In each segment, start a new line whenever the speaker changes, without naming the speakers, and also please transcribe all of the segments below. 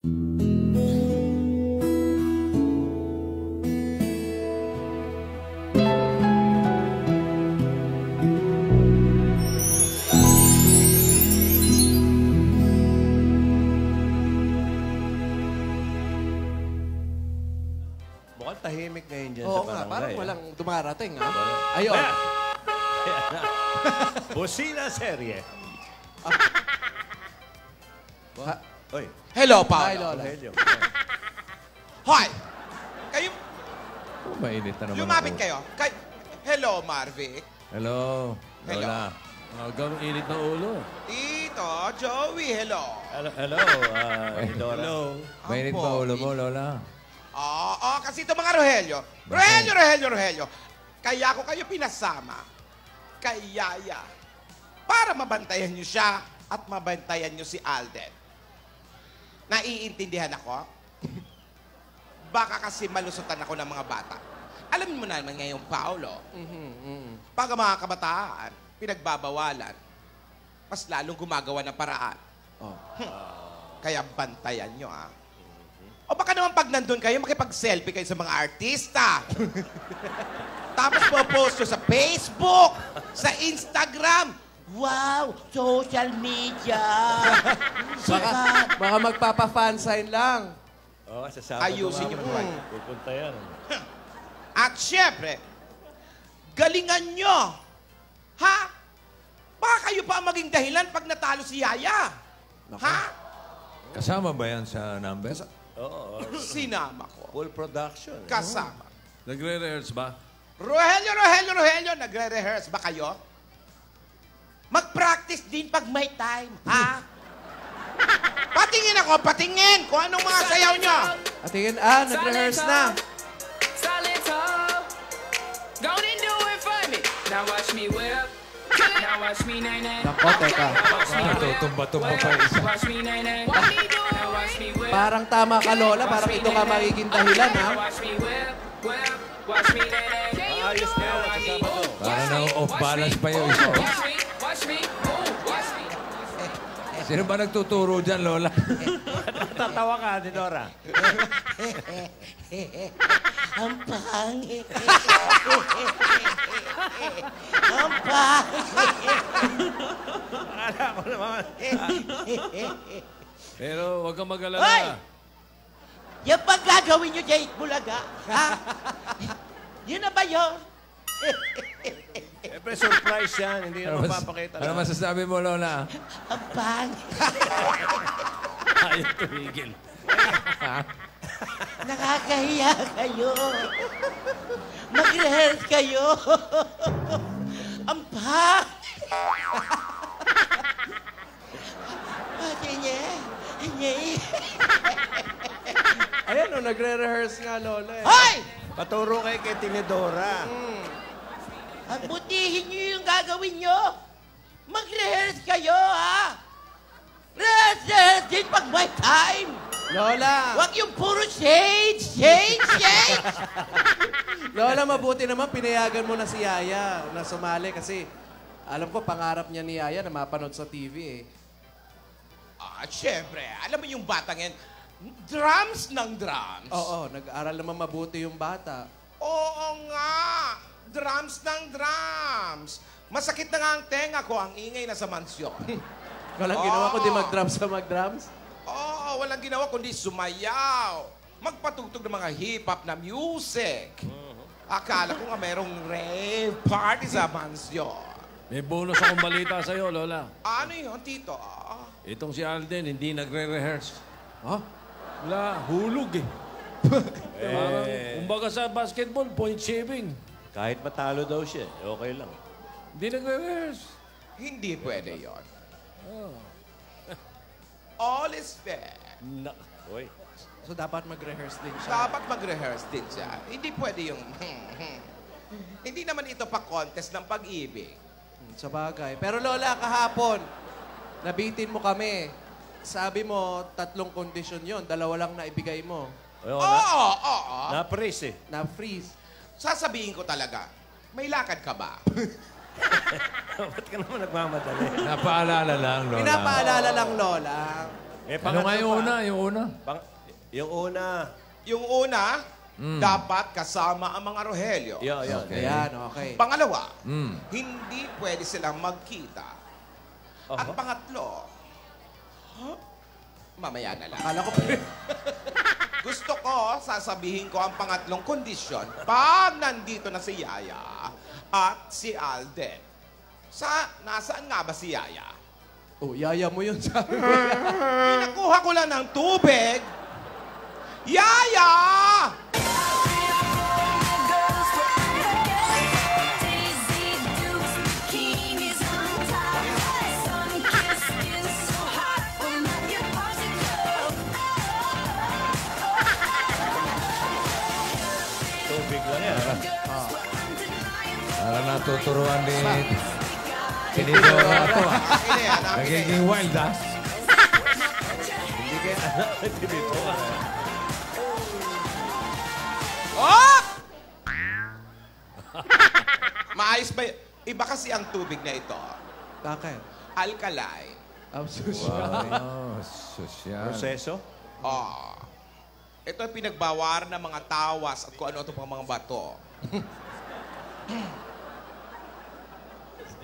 Mukhang tahimik ngayon dyan
Oo
sa
nga,
barangay.
parang walang dumarating, ha? Ayun.
Busina serye. Oy.
Hello,
Hi,
Paolo.
Lola.
Rogelio.
Hi! Kayo,
Mainit na naman
lumapit
ako.
kayo. Hello, Marvic.
Hello,
Hello.
Lola. Hanggang init ng ulo.
Tito, Joey, hello.
Hello, Dora. Hello.
Mainit pa ulo mo, Lola.
Oo, kasi ito mga Rogelio. Rogelio. Kaya ko kayo pinasama kay Yaya para mabantayan niyo siya at mabantayan niyo si Alden. Naiintindihan ako? Baka kasi malusutan ako ng mga bata. Alam mo naman ngayon, Paolo, pag ang mga kabataan, pinagbabawalan, mas lalong gumagawa ng paraan.
Oh.
Kaya bantayan nyo, ah. O baka naman pag nandun kayo, makipag-selfie kayo sa mga artista. Tapos po-post nyo sa Facebook, sa Instagram. Wow, social media.
Baka magpapa-fan sign lang.
Oo, sa Sabado.
Ayusin niyo po.
Pupunta yan.
At syempre, galingan nyo. Ha? Baka kayo pa ang maging dahilan pag natalo si Yaya. Ha?
Kasama ba yan sa number?
Oo.
Sinama ko.
Full production.
Kasama.
Nagre-rehearse ba?
Rogelio, nagre-rehearse ba kayo? Mag-practice din pag may time, ha? Patingin ako, patingin kung anong mga sayaw nyo.
Atingin, nag-rehearse na.
Go and do it for me. Now watch me whip. Now watch me nay-nay.
Nako, teka.
Tutumba-tumba pa isa.
Watch me nay-nay. Now watch me whip.
Parang tama ka, Lola. Parang ito ka magiging dahilan, ha?
Watch me whip. Watch me nay-nay.
Ayos na yan sa Sabado.
Parang na-off-balance pa yung isa.
Watch me. Watch me.
Sino ba nagtuturo dyan, Lola?
Tatawa ka, ni Dora.
Ang pangit. Ang pangit.
Akala ko naman.
Pero huwag kang
Hoy!
mag-alala.
Yan pag gagawin nyo, Jake Bulaga, ha? Yun na ba yun?
Siyempre, surprise yan. Hindi naman papakita.
Ano masasabi mo, Lola?
Ang pangit.
Ayaw tumigil.
Nakakahiya kayo. Mag-rehearse kayo. Ang pangit.
Ayan, nagre-rehearse nga, Lola.
Hoy!
Paturo kay Tinidora.
Butihin niyo yung gagawin niyo. Mag-rehearse kayo, ha? Rehearse din pag may time.
Lola!
Huwag yung puro shades.
Lola, mabuti naman pinayagan mo na si Yaya na sumali kasi alam ko, pangarap niya ni Yaya na mapanood sa TV, eh.
Siyempre. Alam mo yung batang yan, drums ng drums.
Oo, nag-aral naman mabuti yung bata.
Oo nga. Drums ng drums. Masakit na nga ang tenga ko, ang ingay na sa mansyon.
Walang ginawa kundi mag-drums sa mag-drums.
Oo, walang ginawa kundi sumayaw. Magpatugtog ng mga hip-hop na music. Akala ko nga merong rave party sa mansyon.
May bonus akong balita sa'yo, Lola.
Ano yun, Tito?
Itong si Alden, hindi nagre-rehearse. Ha? Wala, hulog eh. Parang, kumbaga sa basketball, point shaving.
Kahit matalo daw siya, okay lang.
Hindi nagre-rehearse.
Hindi pwede yon. All is fair.
Uy.
So, dapat mag-rehearse din siya.
Dapat mag-rehearse din siya. Hindi pwede yung... Hindi naman ito pa contest ng pag-ibig.
Sa bagay. Pero Lola, kahapon, nabitin mo kami. Sabi mo, 3 kondisyon yon, 2 lang na ibigay mo.
Oo.
Na-praise eh.
Na-freeze.
Sasabihin ko talaga, may lakad ka ba?
Ba't ka naman nagmamadali?
Napaalala lang, Lola.
Pinapaalala lang, Lola.
Ano nga yung una? Yung una?
Yung una.
Yung una, dapat kasama ang mga Rogelio.
Yan.
Okay.
Ayan, okay.
Pangalawa,
Mm.
hindi pwede silang magkita. At pangatlo, mamaya na lang.
Akala ko
Gusto ko, sasabihin ko ang pangatlong kondisyon pag nandito na si Yaya at si Alden. Nasaan nga ba si Yaya?
Oh, yaya mo yun, sabi mo.
Pinakuha ko lang ng tubig. Yaya!
Tubig lang yan.
Para natuturuan ni Tinidora ito.
Akin na yan, akin na yan.
Nagiging wild, ha?
Tinidora.
Oh! Maayos ba y- Iba kasi ang tubig na ito.
Bakit?
Alkaline.
Oh, social.
Oh, sosyal.
Proseso?
Oh. Ito ang pinagbawar ng mga tawas at kung ano-ano pang mga bato.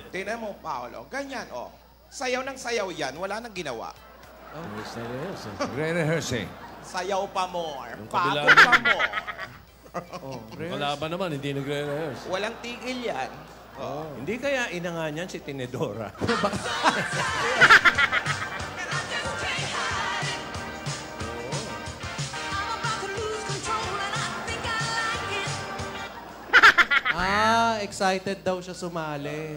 Tingnan mo, Paolo. Ganyan, oh. Sayaw ng sayaw yan. Wala nang ginawa.
Re-rehearsing.
Sayaw pa more.
kabila
Pagod pa more.
Oh,
Kalaban naman, hindi nagre-rehearse.
Walang tigil yan.
Hindi kaya ina nga niyan si Tinidora.
Excited daw siya sumali.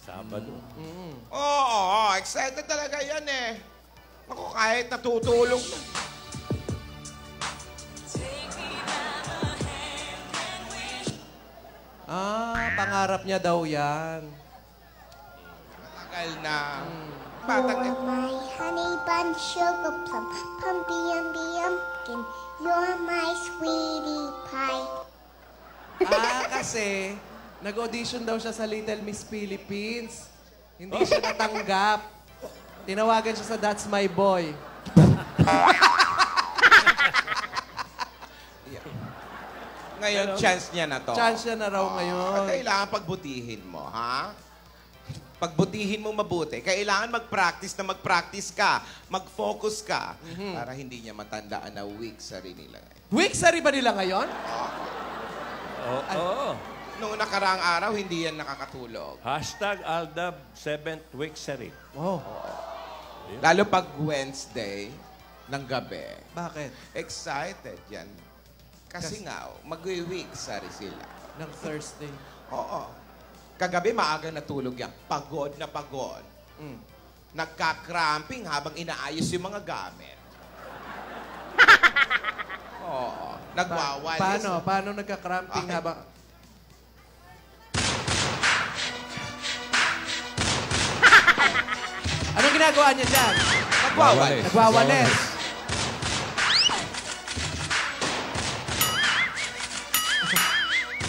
Sabado.
Oo, excited talaga yan eh. Ako kahit natutulong na.
Pangarap niya daw yan.
Matagal na. Batang
You're my honey bun, sugar plum, pumpy umby umpkin. You're my sweetie pie.
Kasi nag-audition daw siya sa Little Miss Philippines. Hindi siya natanggap. Tinawagan siya sa That's My Boy.
Ngayon, chance niya na to.
Chance niya na raw ngayon.
Kailangan pagbutihin mo, ha? Pagbutihin mo mabuti. Kailangan mag-practice na mag-practice ka. Mag-focus ka. Para hindi niya matandaan na weak sarili nila.
Wixary ba nila ngayon?
Oo.
Noong nakaraang araw, hindi yan nakakatulog.
Hashtag Aldab 7th week series.
Oh,
Lalo pag Wednesday ng gabi.
bakit?
Excited yan. Kasi nga, mag-week sari sila.
Ng Thursday.
Oo. Kagabi, maaga natulog yan. Pagod na pagod. Nagka-cramping habang inaayos yung mga gamit. Oo. Nagwawalis.
Paano nagka-cramping
Okay.
habang... Anong ginagawa niya dyan?
Nagwawalis.
Nagwawalis.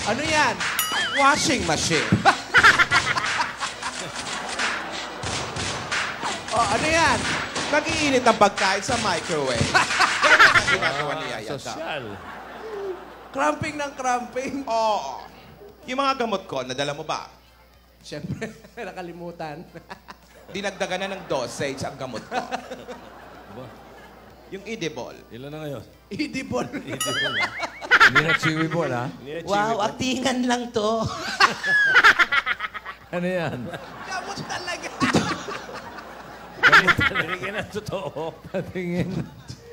Ano yan?
Washing machine.
Ano yan?
Nag-iinit ang pagkain sa microwave. Ganyan ang ginagawa ni Yaya.
Sosyal.
Cramping ng cramping.
Oo. Yung mga gamot ko, nadala mo ba?
Siyempre, nakalimutan.
Dinagdagan na ng dosage ang gamot ko. Yung edible.
Ilan na ngayon?
Idibol.
Hindi na chiwi-ball, ha?
Wow, aktingan lang to.
Ano yan?
Gamot talaga.
Binigyan ng totoo.
Patingin.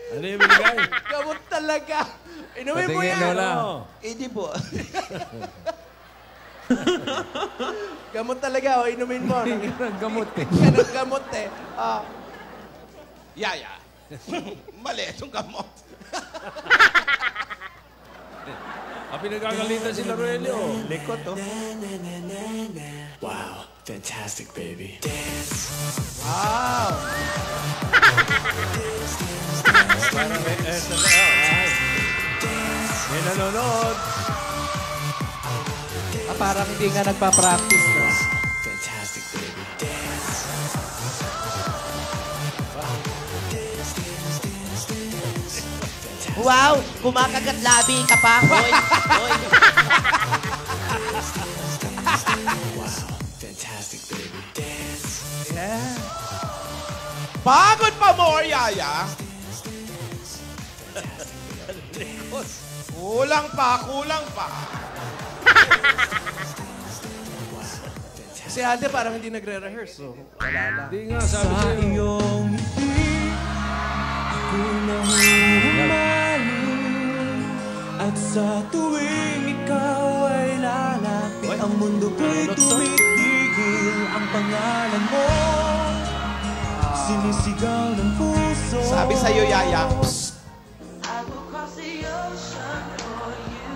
Ano yung binigay?
Gamot talaga. Inumin mo
Patingin,
yan.
Lola.
Edible.
Gamot talaga. O, inumin mo.
Patingin ng gamot, eh.
Yan ang gamot eh.
Yaya. Mali itong gamot.
Pinagagalitan si Laurelio.
Likot, oh.
Wow, fantastic, baby.
Wow.
Parang may eto na. Ay. May nanonood.
Parang hindi nga nagpa-practice, no?
Fantastic, baby.
Wow, kumakagat labi ka pa. Hoy, hoy.
Fantastic, baby. Dance.
Pagod pa more, Yaya. Kulang pa, kulang pa.
Si Alden parang hindi nagre-rehearse. So, wala lang.
Hindi nga, sabi sa'yo.
At sa tuwing ikaw ay lalapit, ang mundo ko'y tumitigil. Ang pangalan mo, sinisigaw ng puso.
Sabi sa'yo, Yaya. Psst.
I will cross the ocean for you.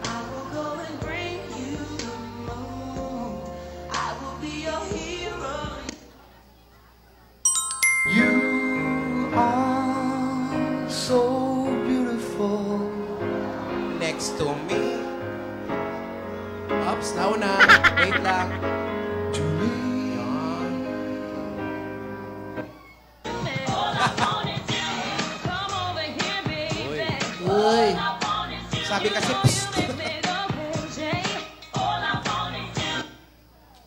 I will go and bring you the moon. I will be your hero.
You are so beautiful.
Next to me.
Ups, nauna. Wait lang.
To me.
Uy.
Sabi kasi, psst.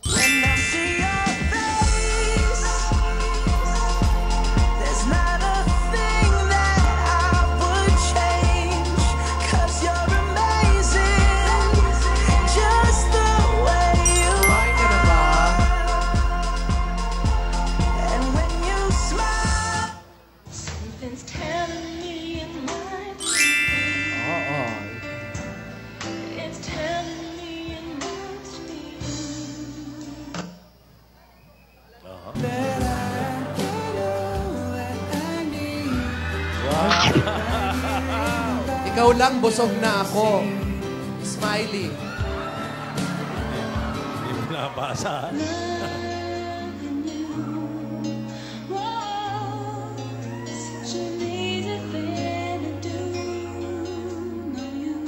When I see your face, there's not a thing that I would change. 'Cause you're amazing, just the way you
Kumain ka na ba?
And when you smile, something's telling me in my dreams.
Oo.
It's telling me it must be you.
Ikaw lang, busog na ako. Smiley.
Hindi mo nabasa.
Such an easy thing to do. No, you.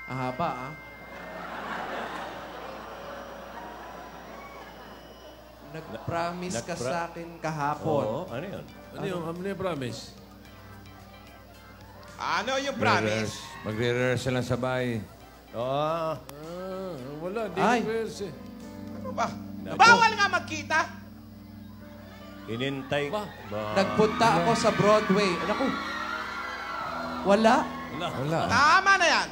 Ahaba, ah. Nag-promise ka sa akin kahapon.
Oo, ano yun?
Ano yung promise?
Ano yung promise?
Magre-rehearse lang sa bahay.
Oo.
Wala, di
Ay.
rehearse eh.
Ano ba? Bawal nga magkita.
Inintay
Ba?
Nagpunta ako sa Broadway. Naku. Wala.
Wala.
Tama na yan.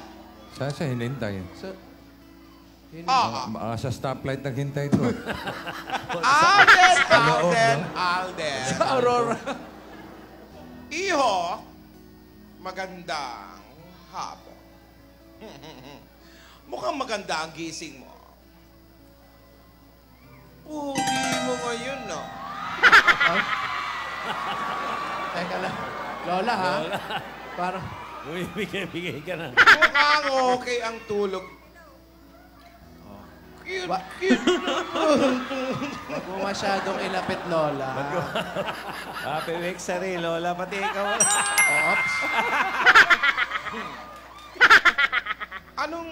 Saan siya hinintay?
Sa,
Oo.
Sa stoplight naghintay to.
Alden.
sa Aurora.
Iho, magandang hapon. Mukhang maganda ang gising mo. Pugi mo ngayon, no?
Teka lang. Lola, ha? Parang,
Bumibigay ka na.
Mukhang okay ang tulog. Cute,
Ba-
cute.
wag mo masyadong ilapit, Lola.
Happy week sa rin, Lola. Pati ikaw.
Ops.
Anong...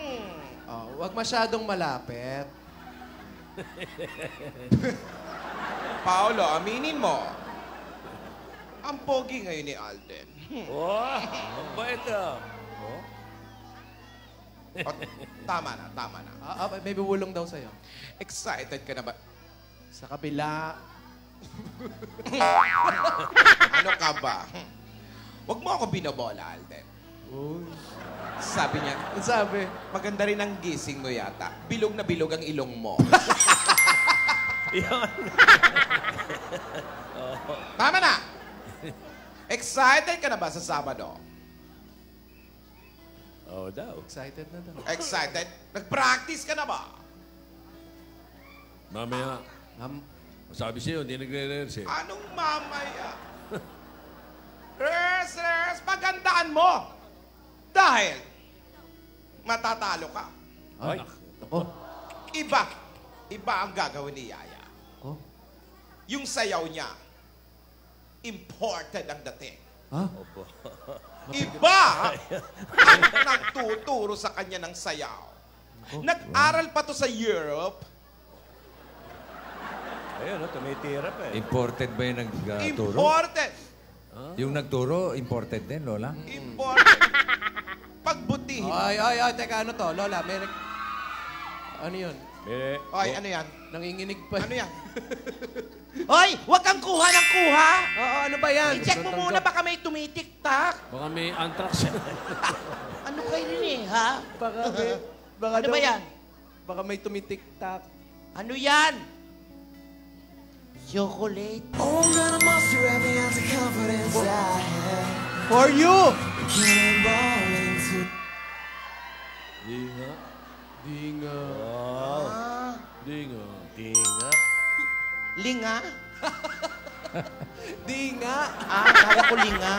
Oh, wag masyadong malapit.
Paolo, aminin mo. Ang pogi ngayon ni Alden.
Wow! Ang bait ah.
O, tama na, tama na.
May bubulong daw sa'yo.
Excited ka na ba?
Sa kabila.
Ano ka ba? Huwag mo ako binobola, Alden.
Uy.
Sabi niya,
Ang sabi?
maganda rin ang gising mo yata. Bilog na bilog ang ilong mo.
Yan.
Tama na! Excited ka na ba sa Sabado?
Oo daw.
Excited na daw.
Excited? Nag-practice ka na ba?
Mamaya, sabi sa'yo, hindi nagre-rehearse eh.
Anong mamaya? Rehearse, pagandaan mo! Dahil matatalo ka.
Ay.
Ako.
Iba ang gagawin ni Yaya.
Oh.
Yung sayaw niya, important ang dating.
Ha?
Iba ang nagtuturo sa kanya ng sayaw. Nag-aral pa to sa Europe.
Ayun, tumitira pa eh.
Imported ba yung nagturo?
Imported.
Yung nagturo, imported din, Lola?
Imported. Pagbutihin.
Ay, teka, ano to? Lola, may... Ano yun?
Ay, ano yan?
Nanginginig pa.
Ano yan? Hoy, huwag kang kuha ng kuha.
Oo, ano ba yan?
I-check mo muna, baka may tumitiktak.
Baka may anthrax.
Ano kayo rin eh, ha?
Baka
Ano ba yan?
Baka may tumitik-tak.
Ano yan? Chocolate.
Oh, I'm gonna muster every ounce of confidence I have.
For you!
Cannonball into
Di nga.
Dinga.
Ah,
Di nga.
Tinga.
linga?
Dinga!
Ah, kala ko linga.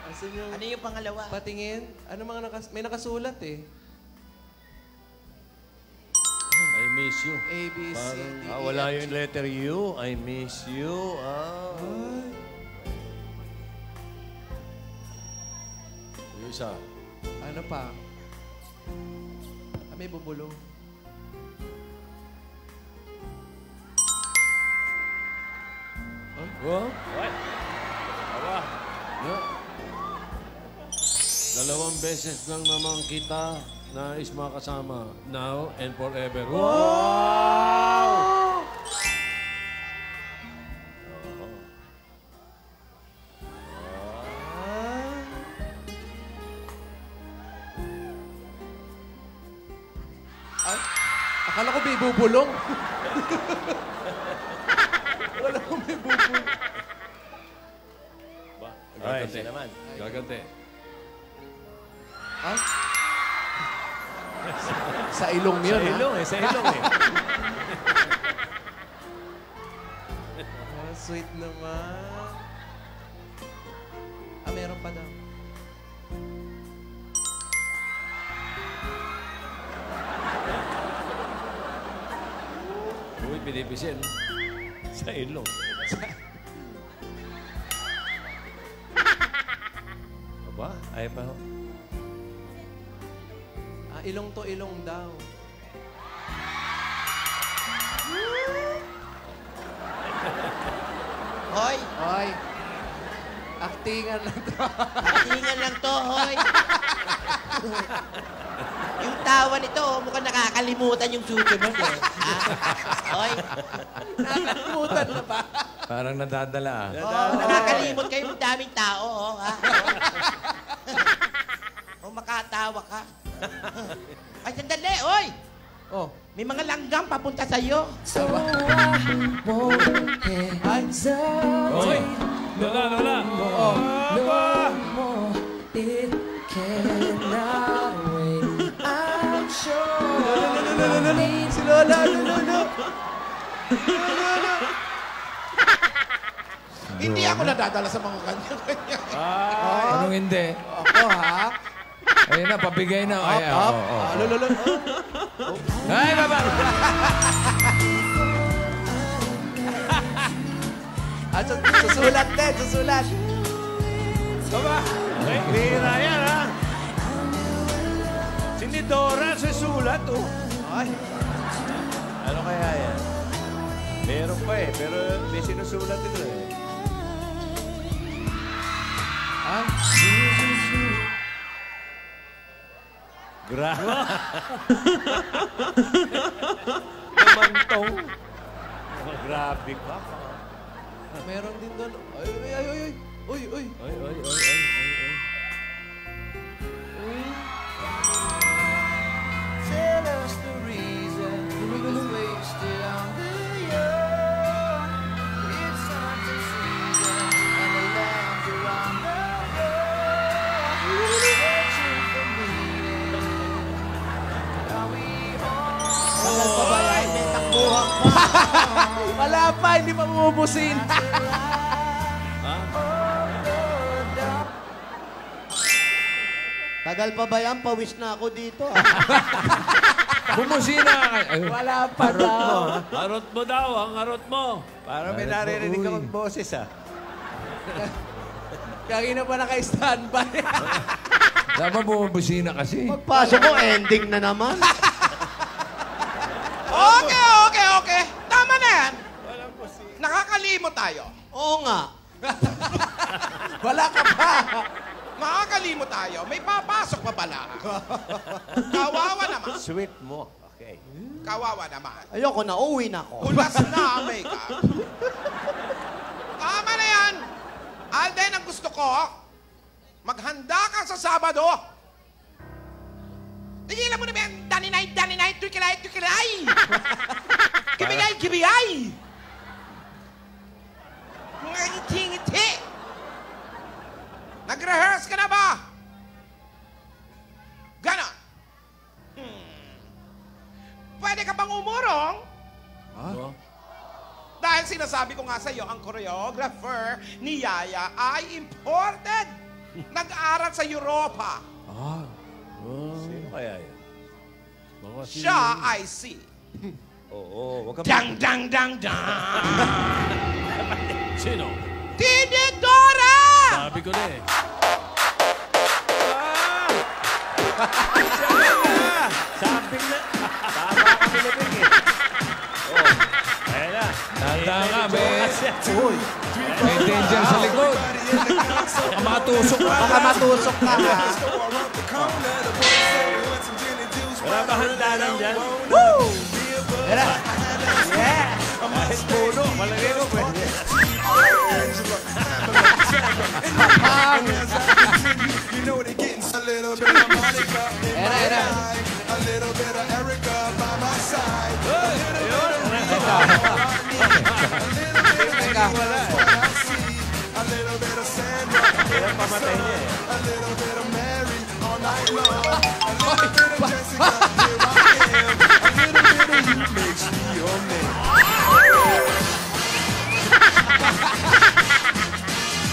Asan yung...
Ano yung pangalawa?
Patingin? Ano mga may nakasulat eh.
I miss you.
A, B, C, D, E,
Wala
F,
yung letter U. I miss you.
Yung isa.
Ano pa? May bubulong.
Oh? Aba. No. Dalawang beses lang naman kita nais makasama. Now and forever. Wow!
Ay, akala ko may bubulong. Wala ko may bubulong.
Ay,
Gagante.
siya naman.
Gagante.
Ay? Sa ilong
Sa
yun, ha?
ilong eh, sa ilong eh.
Oh, sweet naman. Ah, meron pa daw.
Uy, pinipisin.
Sa ilong. Aba, ay pa ho.
Ah, ilong to ilong daw.
Hoy,
Hoy, aktingan lang to.
tingnan lang to, hoy. Yung tawa nito, oh, mukhang nakakalimutan yung susunod eh. Ha? Hoy,
Nakalimutan na ba?
Parang nadadala ah.
nakakalimot kayo ng daming tao, oh, ha? O makatawa ka. Ay, sandali, oy!
Oh,
May mga langgam papunta sa'yo.
ay.
Hoy! Lola, Lola!
Oh. Si Lola, Lolo.
Hindi ako nadadala sa mga kanya-kanya.
Anong hindi?
Ako, ha?
Ayun na, pabigay na. Ay,
Up.
oo.
Lolo.
Ay, baba!
At susulat din, susulat.
Aba, ay, bira yan ha. Si Nidora sa sulat oh.
Ay,
Ano kaya yan? Meron pa eh, pero may sinusulat ito eh.
ay.
Grabe. Namantong. Grabe ka.
Meron din doon. Ay. Uy.
Ay.
Tell us the reason we was wasted on the young. It's time to season and the lambs are on the road. Searching for meaning. Are we all?
Tagal pa ba yan? May takbuhan pa.
Wala pa, hindi pa bumubusin.
Tagal pa ba yan? Pawis na ako dito.
Bumusina ka. Ay,
Wala pa daw.
harot mo daw, ang harot mo.
Para may
Ay,
naririnig ka
uy.
magboses ah.
Kanina pa naka-standby.
Dapat bumubusina kasi.
Pagpasok ko, ending na naman. Okay. Tama na yan. Nakakalimot tayo.
Oo nga.
Wala ka pa.
Makakalimot tayo. May papasok pa pala. Kawawa naman.
Sweet mo. Okay.
Kawawa naman.
Ayoko na, uwi na ako.
Ulas na ang makeup. Tama na yan. Alden, ang gusto ko, maghanda ka sa Sabado. Tigilan mo na ba yan? Dani-night, tukilay. Kibigay. Mga ngiti-ngiti. Nag-rehearse ka na ba? Ganon. Pwede ka bang umurong?
Huh?
Dahil sinasabi ko nga sa iyo, ang choreographer ni Yaya ay imported. Nag-aral sa Europa.
Sino kaya yan?
Baka
Siya ay si...
Oo, wag ka
Dang!
Sino?
Tinidora!
Sabi ko na eh.
Samping na. Tama ka pinipig eh. Oh, ayan na.
Tanda ka, may danger sa likod. Baka matusok ka.
Baka matusok ka ha.
Wala ba handanan dyan?
Era.
Kahit puno, malagay mo pwede.
Era. Teka.
Kaya pamatay niya eh.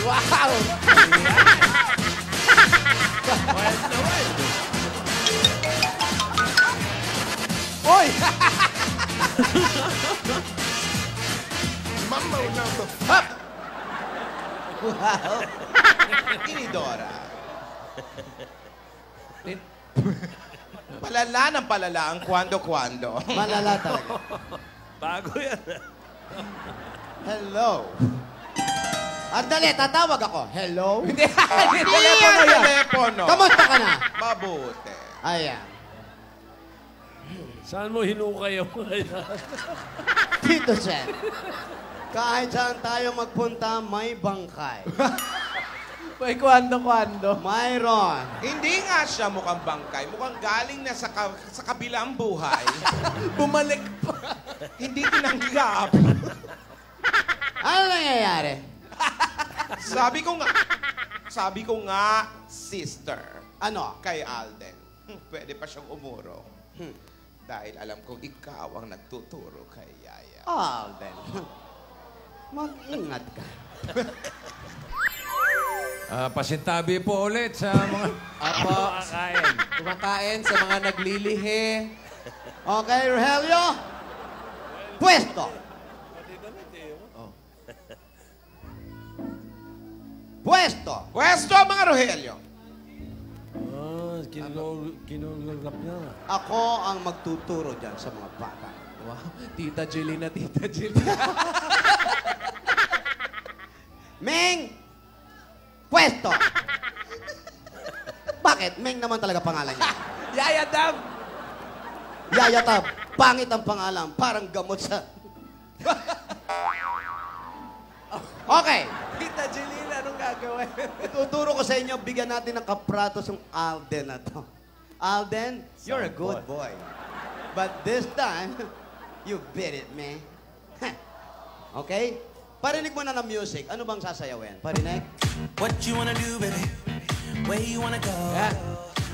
Wow! Oy!
Mambo number
Hop!
Wow.
Tinidora. Palala ng palala ang kwando-kwando.
Malala talaga.
Bago yan.
Hello. Andali, tatawag ako. Hello?
Hindi.
Telepono yan. Telepono.
Kamusta ka na?
Mabuti.
Ayan.
Saan mo hinukay ang
Tito Sen, kahit saan tayo magpunta, may bangkay.
May kwando-kwando.
Mayroon.
Hindi nga siya mukhang bangkay. Mukhang galing na sa kabilang buhay.
Bumalik pa.
Hindi tinanggap.
Ano nangyayari?
Sabi ko nga, sister,
Ano?
kay Alden, pwede pa siyang umuro. Dahil alam kong ikaw ang nagtuturo kay Yaya.
Alden. Mag-ingat ka.
pasintabi po ulit sa mga...
Apo, kumakain sa mga naglilihi.
Okay, Rogelio? Pwesto. Pwesto.
Pwesto, mga Rogelio.
Kinulap niya.
Ako ang magtuturo dyan sa mga bata.
Wow, Tita Jelina, Tita Jelina.
Meng! Pwesto! Bakit? Meng naman talaga pangalan niya.
Yaya Dam!
Yayatab, pangit ang pangalan. Parang gamot sa... Okay.
Tita Jelina, anong gagawin?
Ituturo ko sa inyo, bigyan natin ng kapratos yung Alden na to. Alden, you're a good boy. But this time, you beat it, man. Okay? Parinig mo na ng music. Ano bang sasayawin? Parinig?
What you wanna do, baby? Where you wanna go?
Yeah.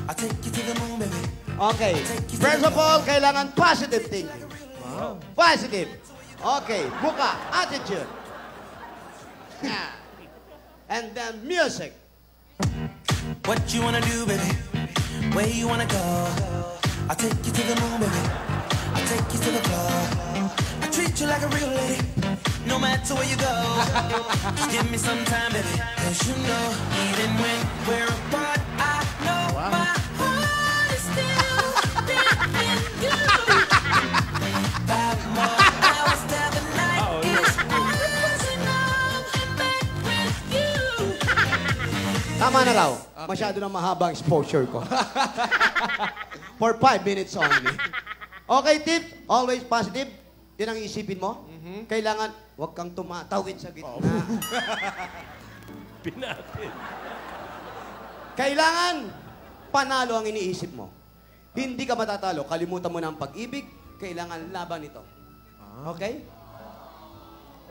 I'll take you to the moon, baby.
Okay. First of all, kailangan positive thinking. Positive. Okay. Buka. Attitude. And then music.
What you wanna do, baby? Where you wanna go? I'll take you to the moon, baby. I'll take you to the club. I treat you like a real lady, no matter where you go. Just give me some time, baby. Cause you know, even when we're apart, I know my heart is still beating you.
Tama na raw. Masyado na mahaba ang exposure ko. For 5 minutes only. Okay, tip. Always positive. Yan ang isipin mo. Kailangan, huwag kang tumatawid sa gitna.
Pinatin.
Kailangan, panalo ang iniisip mo. Hindi ka matatalo. Kalimutan mo na ang pag-ibig. Kailangan laban ito. Okay?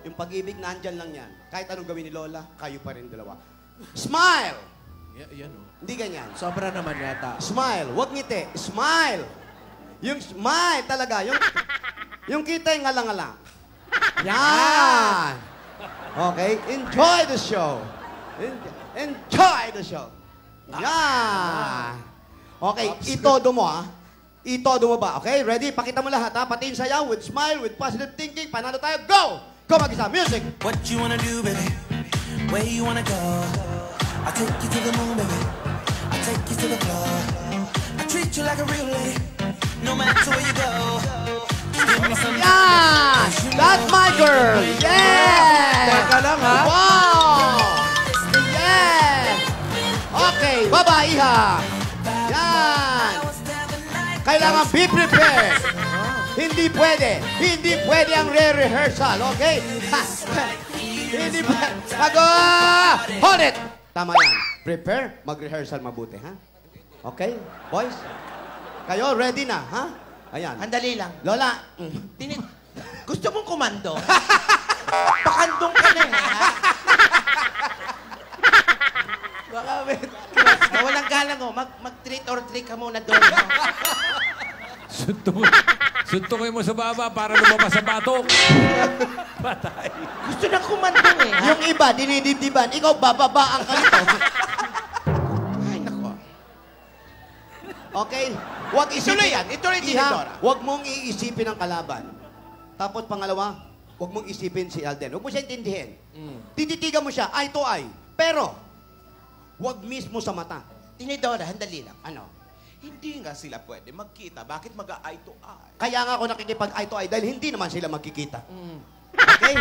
Yung pag-ibig, nandyan lang yan. Kahit anong gawin ni Lola, kayo pa rin dalawa. Smile!
Yan o.
Hindi ganyan.
Sobra naman yata.
Smile. Huwag ngiti. Smile. Yung smile talaga. Yung kita yung ngalang-ngalang. Yan! Okay? Enjoy the show. Enjoy the show. Yan! Okay, itodo mo ha. Itodo mo ba? Okay, ready? Pakita mo lahat ha. Pati yung sayaw, with smile, with positive thinking. Panalo tayo. Go! Go mag-isa. Music!
What you wanna do, baby? Where you wanna go? I'll take you to the moon, baby. I'll take you to the floor. I treat you like a real lady, no matter where you go. Give me some.
Yan! That's my girl! Yeah!
Teka lang ha.
Wow! Yeah! Okay, babae ha. Yan! Kailangan be prepared. Hindi pwede ang re-rehearsal, okay? Hindi pwede. Hold it! Tama yan. Prepare, mag-rehearsal mabuti, ha? Okay, boys? Kayo, ready na, ha? Ayan.
Andali lang.
Lola,
Gusto mong kumando? Pakandong ka na ha?
Baka may...
Walang galang oh. Mag-treat or trick ka muna doon.
Suntukin mo sa baba para lumabas sa batok. Patay.
Gusto na kumandong eh.
yung iba, dinidibdiban. Ikaw, bababaan ka nito.
Ay, nako.
Okay? Huwag isipin.
Ituloy yan. Ituloy din,
Iha,
Dora.
huwag mong iisipin ang kalaban. Tapos pangalawa, huwag mong isipin si Alden. Huwag mo siya intindihin. Tititigan mo siya, eye to eye. Pero, huwag mismo sa mata.
Tinidora, handali lang.
Ano?
Hindi nga sila pwede magkita. Bakit mag-eye to eye?
Kaya nga ako nakikipag eye to eye dahil hindi naman sila magkikita. Okay?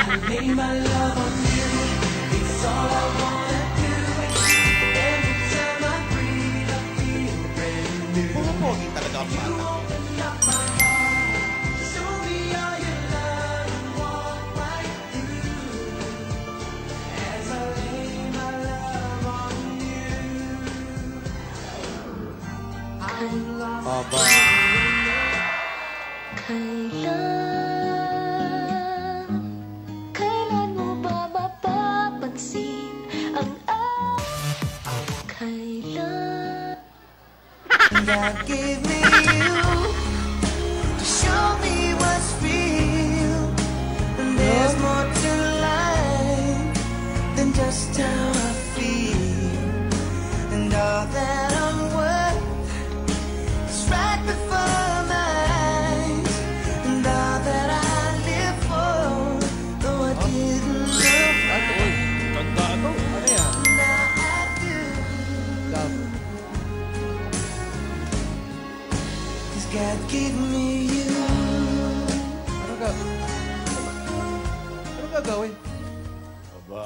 Pumupogi talaga ang bata.
Aba.
Kailan mo ba mapapansin ang kailan?
God gave me you to show me what's real. And there's more to life than just how I feel. And all that I'm worth is right before my eyes. And all that I live for, though I didn't look right,
Tanda ano?
Ano yan?
now I do.
Love.
Cause God gave me you.
Ano gagawin?
Aba.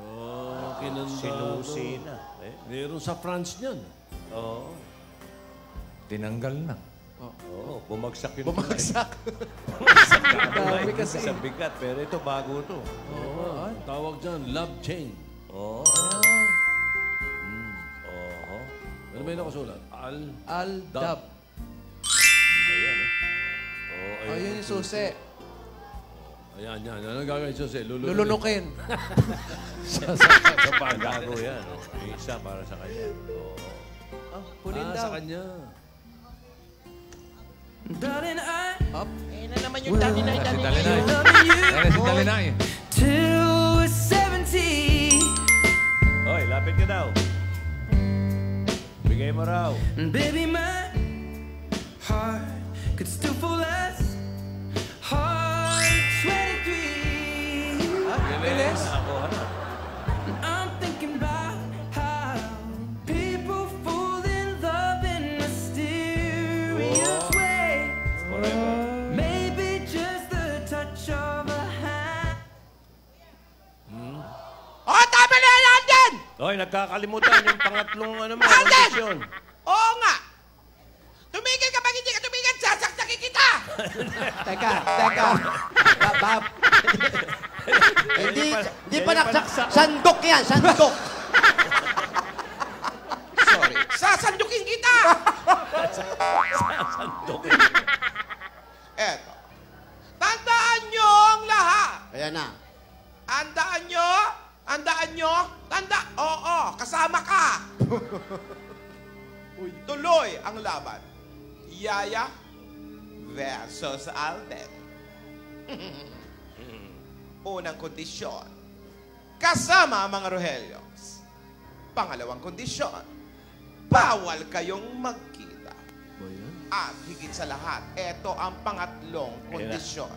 Oh, kinanda.
Sinusina.
Meron sa France niyan.
Oo. Tinanggal na. Oo, bumagsak yun.
Bumagsak.
Dami
kasi.
Sa bigat, pero ito bago to.
Oo. Tawag dyan, love chain.
Oo. Oo.
Ano ba yung nakasulat?
Al-Dab.
Ayan, oh.
Ayun yung susi.
Ayan, yan. Ano gagawin siya siya?
Lulunukin.
Sa bago yan. Oh. Yung isa para sa kanya. Oo.
Oh, kunin daw.
Sa kanya.
Darling, I
Eh na naman yung dami-dami
Si
na
Talinay.
love you
Ayan si Talinay.
till we're 70.
Hoy, lapit ka daw. Bigay mo raw.
And baby, my heart could still fall as hard at 23.
Bilis.
Nakuha na.
And I'm thinking about how people fall in love in mysterious ways.
Forever.
Maybe just the touch of a hand.
Oh, tama na yan din!
Hoy, nagkakalimutan yung pangatlong
Alden!
kondisyon.
Oo nga! Tumigil ka pag hindi ka tumigil, sasaksakin kita!
Teka. Bab.
Hindi pa nagsaksak. Sandok yan, sandok.
Sorry. Sasandukin kita!
Sasandukin.
Eto. Tandaan nyo ang lahat.
Ayan na.
Andaan nyo? Oo, kasama ka. Tuloy ang laban. Yaya versus Alden. Unang kondisyon. Kasama ang mga Rohelios. Pangalawang kondisyon. Bawal kayong magkita. At higit sa lahat, ito ang pangatlong kondisyon.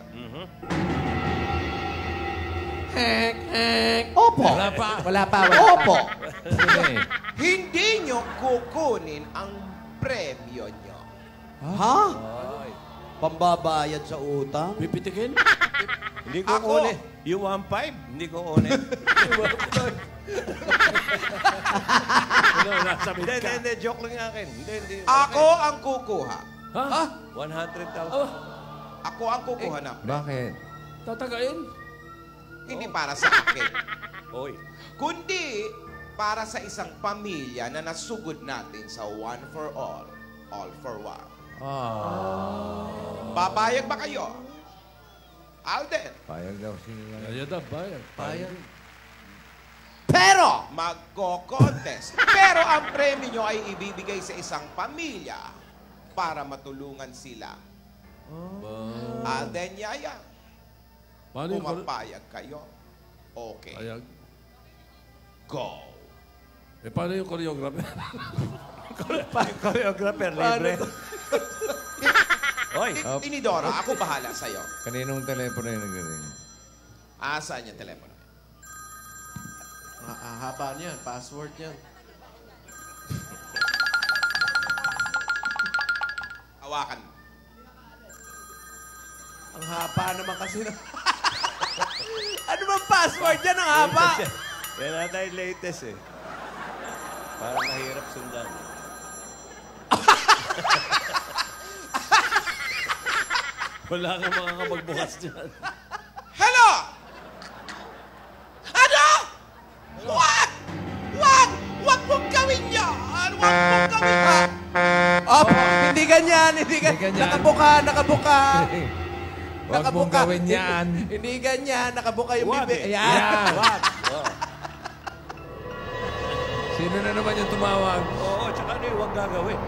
Opo.
Wala pa.
Opo.
Hindi nyo kukunin ang premyo nyo.
Ha? Pambabayad sa utang?
Pipitikin?
Hindi ko
Ako.
kunin. Yung 1.5, hindi ko kunin. Hindi, joke lang yung akin. Hindi.
Ako ang kukuha.
Ha?
100,000.
Ako ang kukuha ng premyo.
Bakit?
Tatagain?
Hindi para sa akin.
Oy.
Kundi para sa isang pamilya na nasugod natin sa one for all for one. Papayag ba kayo? Alden,
Payag daw sila.
Ayada, bayad.
Payag.
pero magko-contest. Pero ang premyo nyo ay ibibigay sa isang pamilya para matulungan sila. Alden, Yaya,
Paano yung...
pumapayag kayo. Okay,
Ayag.
go.
Paano yung choreographer?
Choreographer, libre. Oy.
Tinidora, ako bahala sa'yo.
Kaninong telepono yung nag-ring?
Saan yung telepono?
Haba niyan. Password niyan.
Hawakan.
Ang haba naman kasi na... Ano bang password yan? Ang haba!
Yan ata yung latest eh. Para mahirap sundan.
Wala kang makakapagbukas dyan.
Hello! Ano? What? Wag mong gawin yan! Wag mong gawin yan!
Hindi ganyan. Nakabuka.
Huwag mong gawin yan.
Hindi ganyan. Nakabuka yung
Wag
bibig.
eh.
Ayan.
Wag.
Sino na naman yung tumawag?
Oo, tsaka ano yung wag gagawin.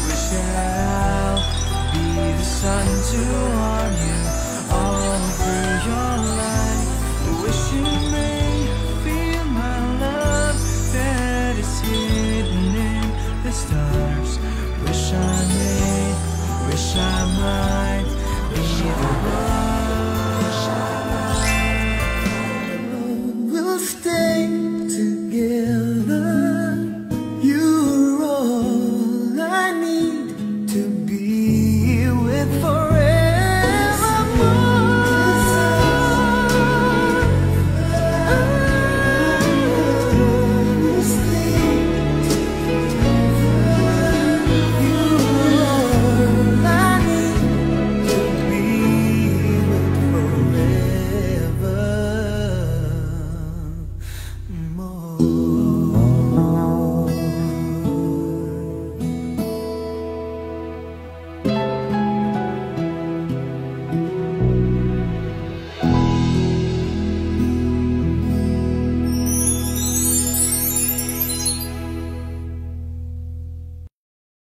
Wish that I'll be the sun to warm you.